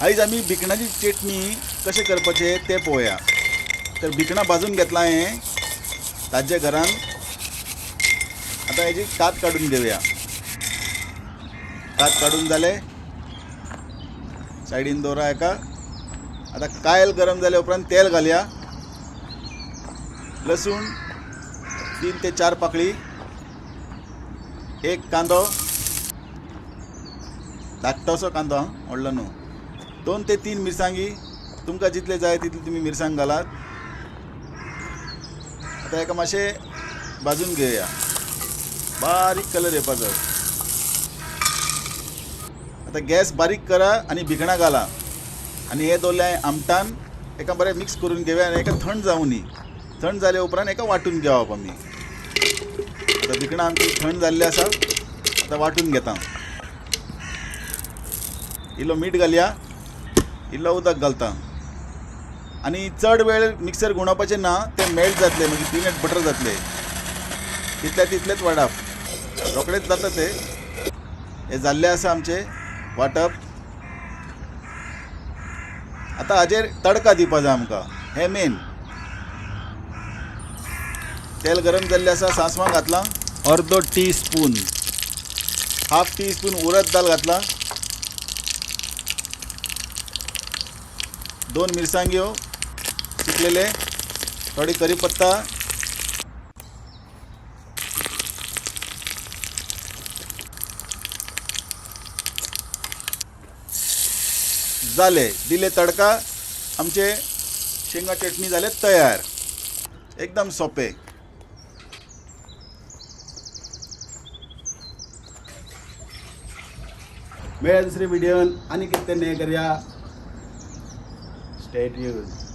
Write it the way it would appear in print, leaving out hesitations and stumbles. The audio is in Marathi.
आयज आमी भिकणाची चटणी कशें करपाचे ते पळोवया. तर भिकणां भाजून घेतला हांवें ताजे घरान. आतां हेजी कात काडून घेवया. कात काडून जाले सायडीन दवरा एका. आतां कायल गरम जाल्या उपरांत तेल घालया. लसूण 3 ते 4 पाकळी, एक कांदो, धाकटोसो कांदो, व्हडलो न्हू. 2 ते 3 मिरसांगी, तुमकां जितले जाय तितले तुमी मिरसांग घालात. आतां हेका मातशें भाजून घेवया. बारीक कलर येवपा जाय. आतां गॅस बारीक करा आनी भिकणां घाला आनी हे दवरले आमटान. एका बरें मिक्स करून घेवया आनी एका थंड जावं न्ही. थंड जाले उपरांत एका वांटून घेवप आमी. आतां भिकणां आमची थंड जाल्ली आसा. आतां वांटून घेता. इल्लो मीठ घालया, इल्लो उदक घालता आनी चड वेळ मिक्सर घुंवडावपाचें ना. ते मेल्ट जातले मागीर पीनट बटर जातले. तितलेच वाडप. रोखडेच जाता ते. हे जाल्ले आसा आमचे वांटप. आतां हाजेर तडका दिवपा जाय आमकां. हे मेन. तेल गरम जाल्लें आसा. सांसवां घातलां अर्दो टीस्पून, हाफ टीस्पून उरद दाल घातला, 2 मिरसांग्यो चिकलेले, थोडी करीपत्ता, जाले दिले तडका. आमचे शेंगा चटणी जाले तयार. एकदम सोपे. मेळ्या दुसरे व्हिडिओन आनी कितें नये करया. Stay tuned.